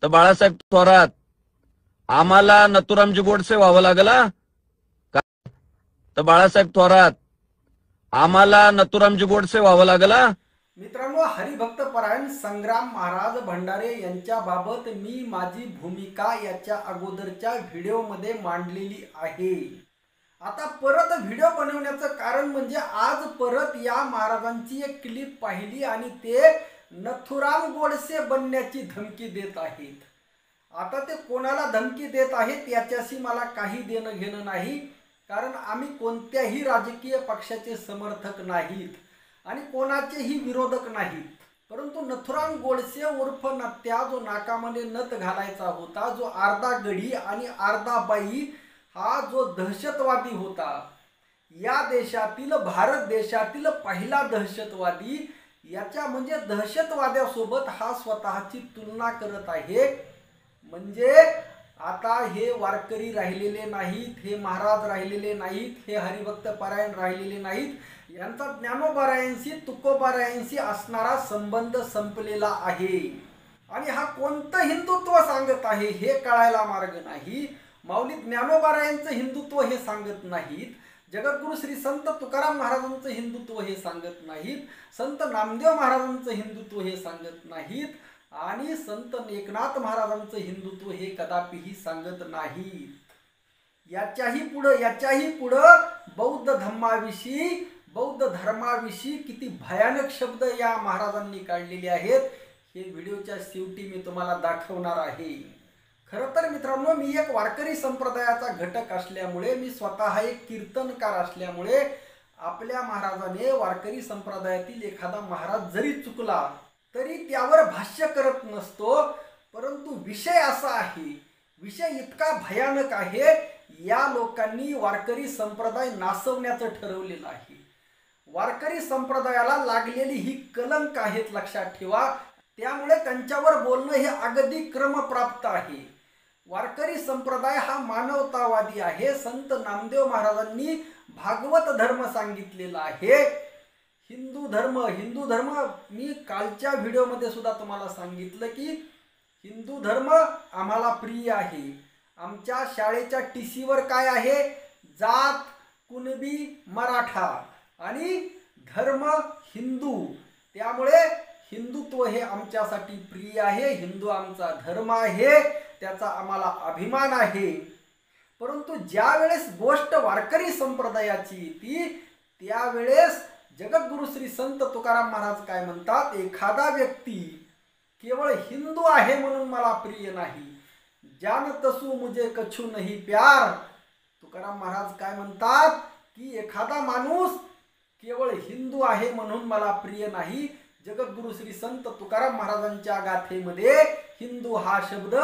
तर बाळासाहेब थोरात आम्हाला नथुरामजी गोडसे व्हावं लागला का? तर बाळासाहेब थोरात आम्हाला नथुरामजी गोडसे व्हावं लागला. मित्रांनो, हरिभक्त परायण संग्राम महाराज भंडारे यांच्याबाबत मी माझी भूमिका याच्या अगोदरच्या व्हिडिओमध्ये मांडलेली आहे. आता परत व्हिडिओ बनवण्याचं कारण म्हणजे आज परत या महाराजांची एक क्लिप पाहिली आणि ते नथुराम गोडसे बनण्याची धमकी देत आहेत. आता ते कोणाला धमकी देत आहेत याच्याशी मला काही देणं घेणं नाही, कारण आम्ही कोणत्याही राजकीय पक्षाचे समर्थक नाहीत आणि कोणाचेही विरोधक नाहीत. परंतु नथुराम गोडसे उर्फ नत्या, जो नाकामध्ये नथ घालायचा होता, जो अर्धा गडी आणि अर्धा बाई, हा जो दहशतवादी होता, या देशातील भारत देशातील पहिला दहशतवादी, याच्या म्हणजे दहशतवाद्यासोबत हा स्वतःची तुलना करत आहे. म्हणजे आता हे वारकरी राहिलेले नाहीत, हे महाराज राहिलेले नाहीत, हे हरिभक्त परायण राहिलेले नाहीत. यांचा ज्ञानोबारायांशी तुकोबारायांशी असणारा संबंध संपलेला आहे. आणि हा कोणतं हिंदुत्व सांगत आहे हे कळायला मार्ग नाही. माऊली ज्ञानोबारायांचं हिंदुत्व हे सांगत नाहीत, जगद्गुरु श्री संत तुकाराम महाराजांचं हिंदुत्व हे सांगत नाहीत, संत नामदेव महाराजांचं हिंदुत्व हे सांगत नाहीत, आणि संत एकनाथ महाराजांचं हिंदुत्व हे कदापिही सांगत नाहीत. याच्याही पुढं बौद्ध धर्माविषयी, बौद्ध धर्माविषयी किती भयानक शब्द या महाराजांनी काढलेले आहेत हे व्हिडिओच्या शेवटी मी तुम्हाला दाखवणार आहे. खरं तर मित्रांनो, मी एक वारकरी संप्रदायाचा घटक असल्यामुळे, मी स्वतः एक कीर्तनकार असल्यामुळे, आपल्या महाराजाने वारकरी संप्रदायातील एखादा महाराज जरी चुकला तरी त्यावर भाष्य करत नसतो. परंतु विषय असा आहे, विषय इतका भयानक आहे, या लोकांनी वारकरी संप्रदाय नासवण्याचं ठरवलेलं आहे. वारकरी संप्रदायाला लागलेली ही कलंक आहेत, लक्षात ठेवा. त्यामुळे त्यांच्यावर बोलणं हे अगदी क्रमप्राप्त आहे. वारकरी संप्रदाय हा मानवतावादी आहे. संत नामदेव महाराजांनी भागवत धर्म सांगितलेला आहे. हिंदू धर्म मी कालच्या व्हिडिओमध्ये सुद्धा तुम्हाला सांगितलं की हिंदू धर्म आम्हाला प्रिय आहे. आमच्या शाळेच्या टीसीवर काय आहे? जात कुणबी मराठा आणि धर्म हिंदू. त्यामुळे हिंदुत्व हे आमच्यासाठी प्रिय आहे. हिंदू आमचा धर्म आहे, त्याचा आम्हाला अभिमान आहे. परंतु ज्या वेळेस गोष्ट वारकरी संप्रदायाची येते त्यावेळेस जगद्गुरु श्री संत तुकाराम महाराज काय म्हणतात? एखादा व्यक्ती केवळ हिंदू आहे म्हणून मला प्रिय नाही, जान तसू मुझे कछु नहीं प्यार. तुकाराम महाराज काय म्हणतात की एखादा माणूस केवळ हिंदू आहे म्हणून मला प्रिय नाही. जगद्गुरु श्री संत तुकाराम महाराजांच्या गाथेमध्ये हिंदू हा शब्द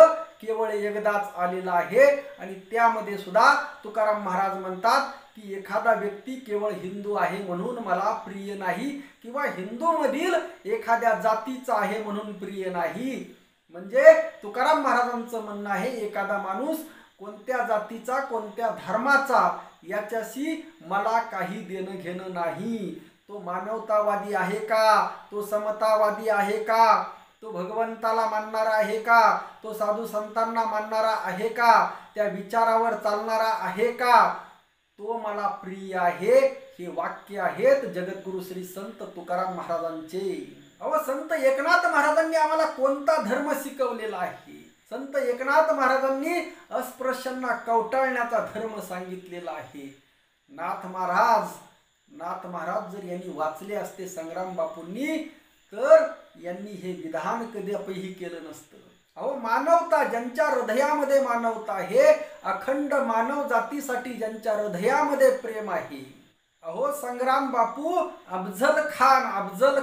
केवळ एकदाच आलेला आहे आणि त्यामध्ये सुद्धा तुकाराम महाराज म्हणतात की एखादा व्यक्ती केवळ हिंदू आहे म्हणून मला प्रिय नाही, किंवा हिंदू मधील एखाद्या जातीचा आहे म्हणून प्रिय नाही. म्हणजे तुकाराम महाराजांचं म्हणणं आहे एखादा माणूस कोणत्या जातीचा, कोणत्या धर्माचा, याच्याशी मला काही देणं घेणं नाही. तो मानवतावादी आहे का? तो समतावादी आहे का? तो भगवंताला मानणारा आहे का? तो साधू संतांना मानणारा आहे का? त्या विचारावर चालणारा आहे का? तो मला प्रिय आहे. हे वाक्य आहेत जगद्गुरु श्री संत तुकाराम महाराजांचे. संत एकनाथ महाराजांनी आम्हाला कोणता धर्म शिकवलेला आहे? संत एकनाथ महाराजांनी अस्पृश्यांना कवटाळण्याचा धर्म सांगितलेला आहे. नाथ महाराज जर यांनी वाचले असते संग्राम बापूंनी तर यांनी हे विधान कधीही केलं नसतं. मानवता, ज्यांच्या हृदयामध्ये मानवता आहे, अखंड मानव जातीसाठी ज्यांच्या हृदयामध्ये प्रेम आहे. संग्राम बापू अफजल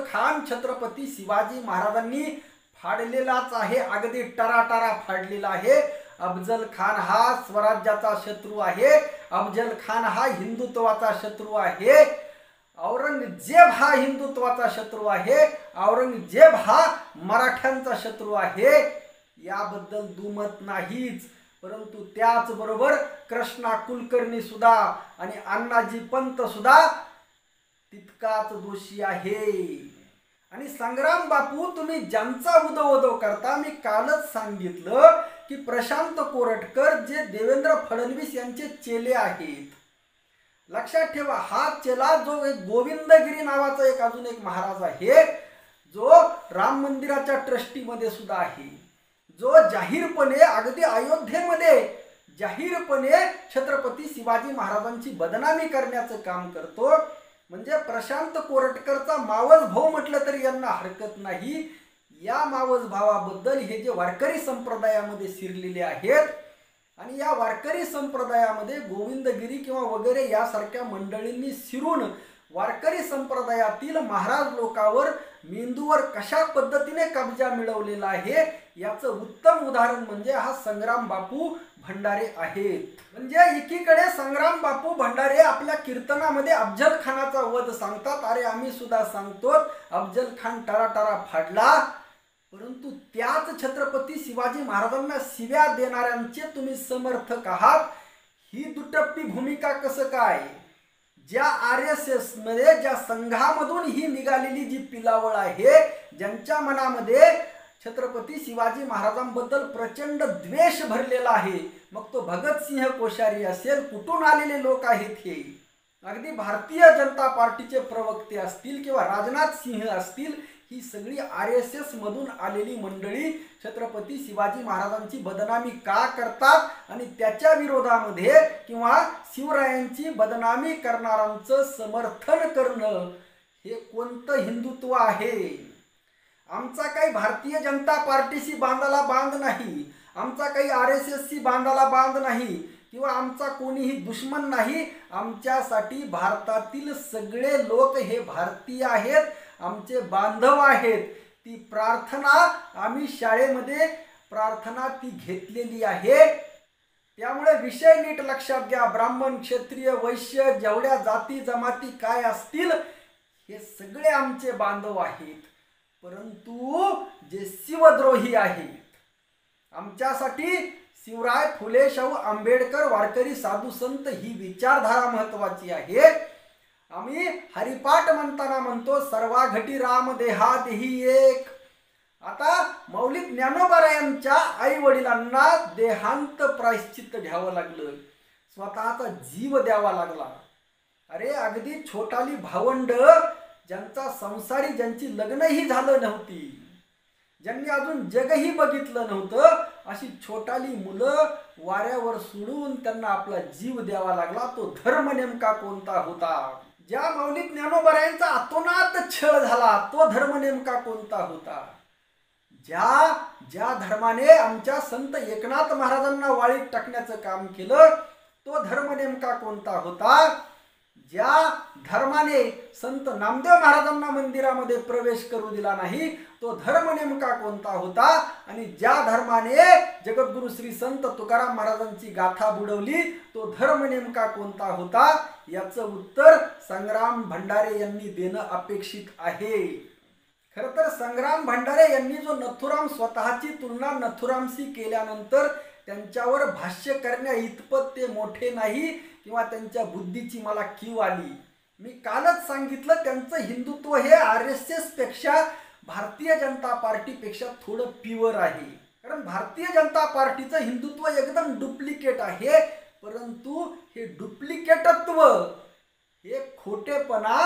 खान छत्रपती शिवाजी महाराजांनी फाडलेलाच आहे, अगदी टराटरा फाडलेला आहे. अफजल खान हा स्वराज्याचा शत्रू आहे. अफजल खान हा हिंदुत्वाचा शत्रू आहे. औरंगजेब हा हिंदुत्वाचा शत्रू आहे. औरंगजेब हा मराठ्यांचा शत्रू आहे. याबद्दल दुमत नाहीच. परंतु त्याचबरोबर कृष्णा कुलकर्णी सुद्धा आणि अण्णाजी पंत सुद्धा तितकाच दोषी आहे. आणि संग्राम बापू, तुम्ही ज्यांचा उदो करता, मी कालच सांगितलं की प्रशांत कोरटकर जे देवेंद्र फडणवीस यांचे चेले आहेत. लक्षात ठेवा, हा चेला जो एक गोविंदगिरी नावाचा एक अजून एक महाराज आहे, जो राम मंदिराच्या ट्रस्टीमध्ये सुद्धा आहे, जो जाहीरपणे अगदी अयोध्येमध्ये जाहीरपणे छत्रपती शिवाजी महाराजांची बदनामी करण्याचं काम करतो. म्हणजे प्रशांत कोरटकरचा मावस भाऊ म्हटलं तरी यांना हरकत नाही. या मावस भावाबद्दल हे जे वारकरी संप्रदायामध्ये शिरलेले आहेत आणि या वारकरी संप्रदायामध्ये गोविंदगिरी किंवा वगैरे यासारख्या मंडळींनी शिरून वारकरी संप्रदायातील महाराज लोकांवर मेंदूवर कशा पद्धतीने कब्जा मिळवलेला आहे याचं उत्तम उदाहरण म्हणजे हा संग्राम बापू भंडारे आहेत. म्हणजे एकीकडे संग्राम बापू भंडारे आपल्या कीर्तनामध्ये अफजल खानाचा वध सांगतात. अरे आम्ही सुद्धा सांगतो अफजल खान टराटरा फाडला, परंतु त्याच छत्रपती शिवाजी महाराजांना शिव्या देणाऱ्यांचे तुम्ही समर्थक आहात. ही दुटप्पी भूमिका कसं काय? ज्या RSS मध्ये ज्या संघामधून ही निघालेली जी पिलावळ आहे, ज्यांच्या मनामध्ये छत्रपती शिवाजी महाराजांबद्दल प्रचंड द्वेष भरलेला आहे, मग तो भगतसिंह कोश्यारी असेल, कुठून आलेले लोक आहेत हे, अगदी भारतीय जनता पार्टीचे प्रवक्ते असतील किंवा राजनाथ सिंह असतील, ही सगळी RSS मधून आलेली मंडळी छत्रपती शिवाजी महाराजांची बदनामी का करतात आणि त्याच्या विरोधामध्ये किंवा शिवरायांची बदनामी करणाऱ्यांचं समर्थन करणं हे कोणतं हिंदुत्व आहे? आमचा काही भारतीय जनता पार्टीशी बांधाला बांध नाही, आमचा काही RSSशी बांधाला बांध नाही किंवा आमचा कोणीही दुश्मन नाही. आमच्यासाठी भारतातील सगळे लोक हे भारतीय आहेत, आमचे बांधव आहेत. ती प्रार्थना आम्ही शाळेमध्ये प्रार्थना ती घेतलेली आहे. त्यामुळे विषय नीट लक्षात घ्या. ब्राह्मण, क्षत्रिय, वैश्य, जेवढ्या जाती जमाती काय असतील हे सगळे आमचे बांधव आहेत, परंतु जे शिवद्रोही आहेत, आमच्यासाठी शिवराय, फुले, शाहू आंबेडकर, वारकरी, साधू संत ही विचारधारा महत्वाची आहे. आम्ही हरिपाठ म्हणताना म्हणतो सर्वा घटी राम देहा देही एक. आता मौलिक ज्ञानोबारायांच्या आई वडिलांना देहांत प्रायश्चित्त घ्यावं लागलं, स्वतःचा जीव द्यावा लागला. अरे अगदी छोटाली भावंड, ज्यांचा संसारी, ज्यांची लग्नही झालं नव्हती, ज्यांनी अजून जगही बघितलं नव्हतं, अशी छोटाली मुलं वाऱ्यावर सोडून त्यांना आपला जीव द्यावा लागला. तो धर्म नेमका कोणता होता? ज्या मौलिक ज्ञानोबारायांचा अतोनात छळ झाला तो धर्म नेमका कोणता होता? ज्या धर्माने आमच्या संत एकनाथ महाराजांना वाळीत टाकण्याचं काम केलं तो धर्म नेमका कोणता होता? ज्या धर्माने संत नामदेव महाराजांना मंदिरामध्ये प्रवेश करू दिला नाही तो धर्म नेमका कोणता होता? आणि ज्या धर्माने जगद्गुरु श्री संत तुकाराम महाराजांची गाथा बुडवली तो धर्म नेमका कोणता होता? याचं उत्तर संग्राम भंडारे यांनी देणं अपेक्षित आहे. खरं तर संग्राम भंडारे यांनी जो नथुराम, स्वतःची तुलना नथुरामशी केल्यानंतर त्यांच्यावर भाष्य करण्या इतपत ते मोठे नाही किंवा त्यांच्या बुद्धीची मला कीव आली. मी कालच सांगितलं त्यांचं हिंदुत्व हे RSS पेक्षा, भारतीय जनता पार्टीपेक्षा थोडं प्युअर आहे. कारण भारतीय जनता पार्टीचं हिंदुत्व एकदम डुप्लिकेट आहे, परंतु हे डुप्लिकेटत्व, हे खोटेपणा,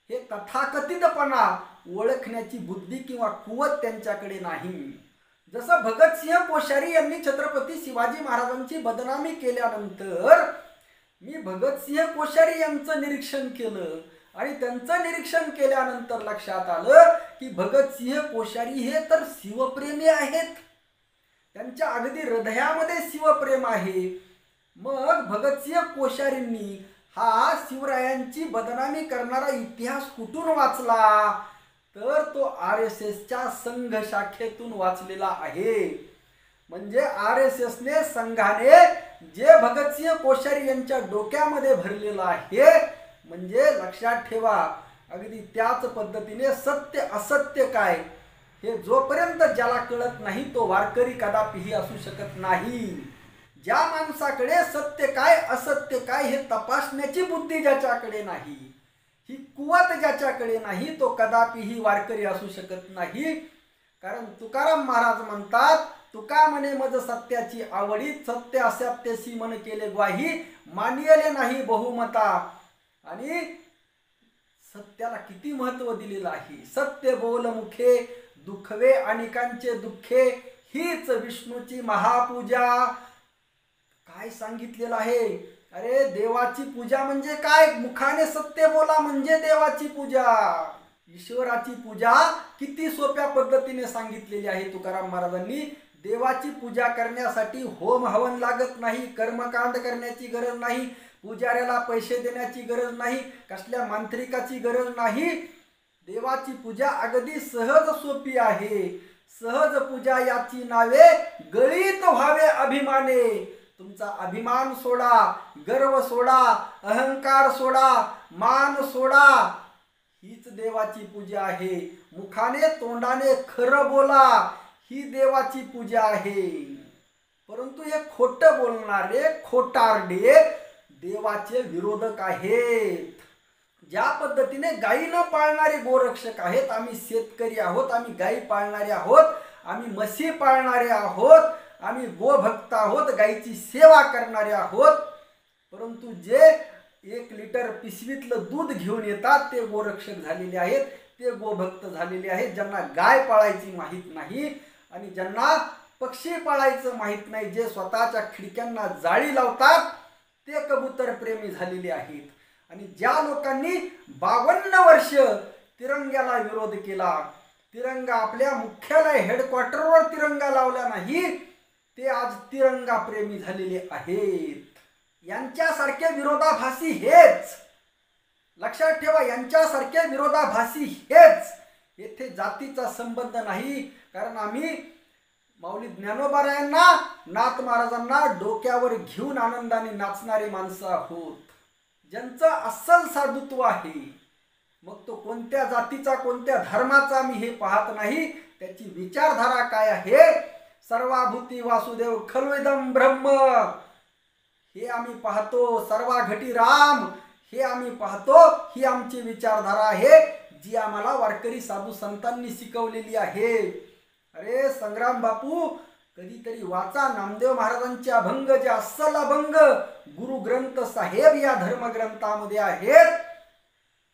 हे तथाकथितपणा ओळखण्याची बुद्धी किंवा कुवत त्यांच्याकडे नाही. जसं भगतसिंह कोश्यारी यांनी छत्रपती शिवाजी महाराजांची बदनामी केल्यानंतर मी भगतसिंह कोश्यारी यांचं निरीक्षण केलं आणि त्यांचं निरीक्षण केल्यानंतर लक्षात आलं की भगतसिंह कोश्यारी हे तर शिवप्रेमी आहेत, त्यांच्या अगदी हृदयामध्ये शिवप्रेम आहे. मग भगतसिंह कोश्यारींनी हा शिवरायांची बदनामी करणारा इतिहास कुठून वाचला? तर तो RSSच्या संघ शाखेतून वाचलेला आहे. म्हणजे RSSने, संघाने जे भगतसिंह कोश्यारी यांच्या डोक्यामध्ये भरलेलं आहे, म्हणजे लक्षात ठेवा अगदी त्याच पद्धतीने सत्य असत्य काय हे जोपर्यंत ज्याला कळत नाही तो वारकरी कदापिही असू शकत नाही. ज्या माणसाकडे सत्य काय असत्य काय हे तपासण्याची बुद्धी ज्याच्याकडे नाही, ही कुवत ज्याच्याकडे नाही तो कदापिही वारकरी असू शकत नाही. कारण तुकाराम महाराज म्हणतात, तुका म्हणे मज सत्याची आवडी, सत्य असत्याशी मन केले ग्वाही, मानियले नाही बहुमता. आणि सत्याला किती महत्व दिलेलं आहे. सत्य बोल मुखे, दुखवे अनेकांचे दुःखे, हीच विष्णूची महापूजा. काय सांगितलेलं आहे. अरे देवाची पूजा म्हणजे काय, मुखाने सत्य बोला म्हणजे देवाची पूजा. ईश्वराची पूजा किती सोप्या पद्धतीने सांगितलेली आहे तुकाराम महाराजांनी. देवाची पूजा करण्यासाठी होम हवन लागत नाही, कर्मकांड करण्याची गरज नाही, पुजाऱ्याला पैसे देण्याची गरज नाही, कसल्या मांत्रिकाची गरज नाही. देवाची पूजा अगदी सहज सोपी आहे. सहज पूजा याची नावे, गळीत व्हावे अभिमाने. तुमचा अभिमान सोडा, गर्व सोडा, अहंकार सोडा, मान सोडा. हीच देवाची पूजा आहे. मुखाने तोंडाने खरं बोला, ही देवाची पूजा आहे. परंतु हे खोटं बोलणारे खोटारडे देवाचे विरोधक आहेत. ज्या पद्धतीने गायी न पाळणारे गोरक्षक आहेत, आम्ही शेतकरी आहोत, आम्ही गायी पाळणारे आहोत, आम्ही म्हशी पाळणारे आहोत, आम्ही गोभक्त आहोत, गायीची सेवा करणारे आहोत. परंतु जे 1 लिटर पिशवीतलं दूध घेऊन येतात ते गोरक्षक झालेले आहेत, ते गोभक्त झालेले आहेत, ज्यांना गाय पाळायची माहीत नाही आणि ज्यांना पक्षी पाळायचं माहीत नाही, जे स्वतःच्या खिडक्यांना जाळी लावतात ते कबूतर प्रेमी झालेले आहेत. आणि ज्या लोकांनी 52 वर्ष तिरंग्याला विरोध केला, तिरंगा आपल्या मुख्यालय हेडक्वार्टरवर तिरंगा लावला नाही, ते आज तिरंगा प्रेमी झालेले आहेत. यांच्यासारखे विरोधाभासी हेच, लक्षात ठेवा, यांच्यासारखे विरोधाभासी हेच. येथे जातीचा संबंध नाही. कारण आम्ही माऊली ज्ञानोबारायांना, नाथ महाराजांना डोक्यावर घेऊन आनंदाने नाचणारी माणसं आहोत, ज्यांचं अस्सल साधुत्व आहे. मग तो कोणत्या जातीचा, कोणत्या धर्माचा मी हे पाहत नाही, त्याची विचारधारा काय आहे. सर्वाभूती वासुदेव खल्वेदम ब्रह्म हे आम्ही पाहतो, सर्वाघटी राम हे आम्ही पाहतो. ही आमची विचारधारा आहे, जी आम्हाला वारकरी साधू संतांनी शिकवलेली आहे. अरे संग्राम बापू, कधीतरी वाचा नामदेव महाराजांचे अभंग, जे अस्सल अभंग गुरु ग्रंथ साहेब या धर्मग्रंथामध्ये आहेत,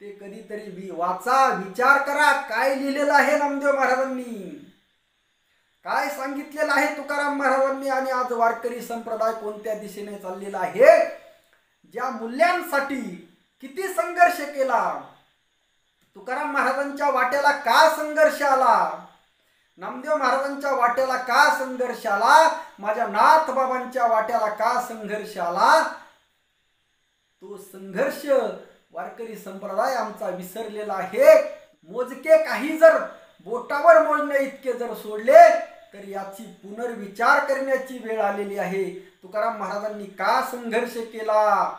ते कधीतरी वाचा, विचार करा काय लिहिलेलं आहे नामदेव महाराजांनी, काय सांगितलेलं आहे तुकाराम महाराजांनी, आणि आज वारकरी संप्रदाय कोणत्या दिशेने चाललेला आहे. ज्या मूल्यांसाठी किती संघर्ष केला, तुकाराम महाराजांच्या वाट्याला का संघर्ष आला, नामदेव महाराजांच्या वाट्याला का संघर्ष आला, माझ्या नाथ बाबांच्या वाट्याला का संघर्ष आला. तो संघर्ष वारकरी संप्रदाय आमचा विसरलेला आहे. मोजके काही जर बोटावर मोजणे इतके जर सोडले तर याची पुनर्विचार करण्याची वेळ आलेली आहे. तुकाराम महाराजांनी का संघर्ष केला,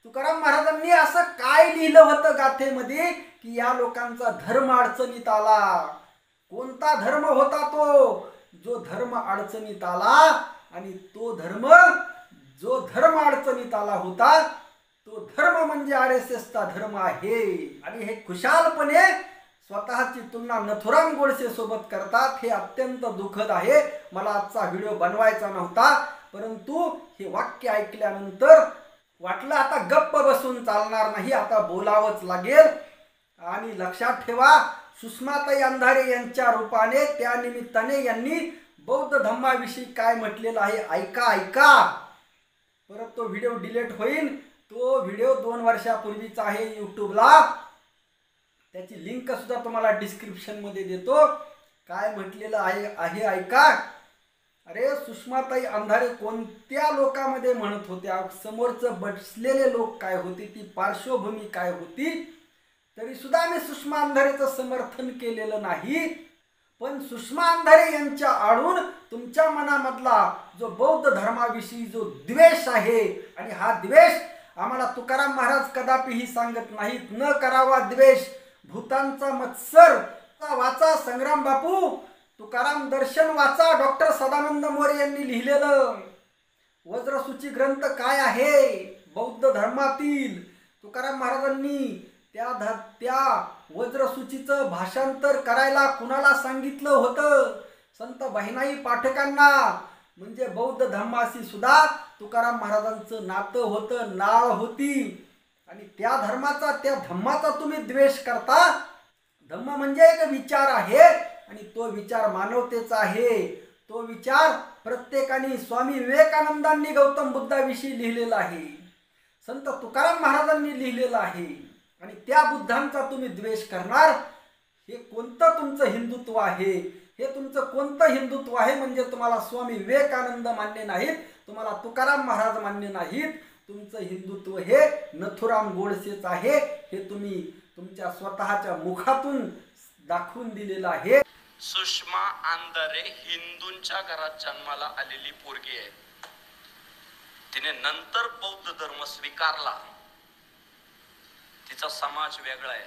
तुकाराम महाराजांनी असं काय लिहिलं होतं गाथेमध्ये की या लोकांचा धर्म अडचणीत आला. कोणता धर्म होता तो, जो धर्म अडचणीत आला, आणि तो धर्म, जो धर्म अडचणीत आला होता तो धर्म म्हणजे RSSचा धर्म आहे. आणि हे खुशालपणे स्वतःची तुलना नथुराम गोडसे सोबत करतात. हे अत्यंत दुःखद आहे. मला आजचा व्हिडिओ बनवायचा नव्हता, परंतु हे वाक्य ऐकल्यानंतर वाटलं आता गप्प बसून चालणार नाही, आता बोलावंच लागेल. आणि लक्षात ठेवा, सुषमाताई अंधारे यांच्या रूपाने, त्या निमित्ताने यांनी बौद्ध धम्माविषयी काय म्हटलेलं आहे ऐका ऐका. परत तो व्हिडिओ डिलीट होईल. तो व्हिडिओ 2 वर्षापूर्वीचा आहे यूट्यूबला, त्याची लिंक सुद्धा तुम्हाला डिस्क्रिप्शन मध्ये देतो. काय म्हटलेलं आहे ऐका. अरे सुषमाताई अंधारे कोणत्या लोकांमध्ये म्हणत होत्या, समोरचं बसलेले लोक काय होते, ती पार्श्वभूमी काय होती, तरी सुद्धा आम्ही सुषमा अंधारेचं समर्थन केलेलं नाही. पण सुषमा अंधारे यांच्या आडून तुमच्या मनामधला जो बौद्ध धर्माविषयी जो द्वेष आहे, आणि हा द्वेष आम्हाला तुकाराम महाराज कदापिही सांगत नाहीत, न करावा द्वेष, भूतांचा मत्सर वाचा. संग्राम बापू, तुकाराम दर्शन वाचा. डॉक्टर सदानंद मोरे यांनी लिहिलेलं वज्रसूची ग्रंथ काय आहे बौद्ध धर्मातील. तुकाराम महाराजांनी त्या वज्रसूचीचं भाषांतर करायला कुणाला सांगितलं होतं? संत बहिणाई पाठकांना. म्हणजे बौद्ध धर्माशी सुद्धा तुकाराम महाराजांचं नातं होतं, नाळ होती. आणि त्या धर्माचा, त्या धम्माचा तुम्ही द्वेष करता. धम्म म्हणजे एक विचार आहे आणि तो विचार मानवतेचा आहे. तो विचार प्रत्येकाने, स्वामी विवेकानंदांनी गौतम बुद्धाविषयी लिहिलेला आहे, संत तुकाराम महाराजांनी लिहिलेला आहे. आणि त्या बुद्धांचा तुम्ही द्वेष करणार. हे कोणतं तुमचं हिंदुत्व आहे? हे तुमचं कोणतं हिंदुत्व आहे? म्हणजे तुम्हाला स्वामी विवेकानंद मान्य नाहीत, तुम्हाला तुकाराम महाराज मान्य नाहीत. तुमचं हिंदुत्व हे नथुराम गोडसेच आहे. हे तुम्ही तुमच्या स्वतःच्या मुखातून दाखवून दिलेलं आहे. सुषमा आंदरे हिंदूंच्या घरात जन्माला आलेली पोरगी आहे. तिने नंतर बौद्ध धर्म स्वीकारला. तिचा समाज वेगळा आहे.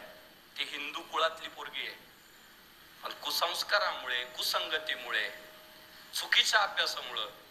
ती हिंदू कुळातली पोरगी आहे. पण कुसंस्कारामुळे, कुसंगतीमुळे, चुकीच्या अभ्यासामुळे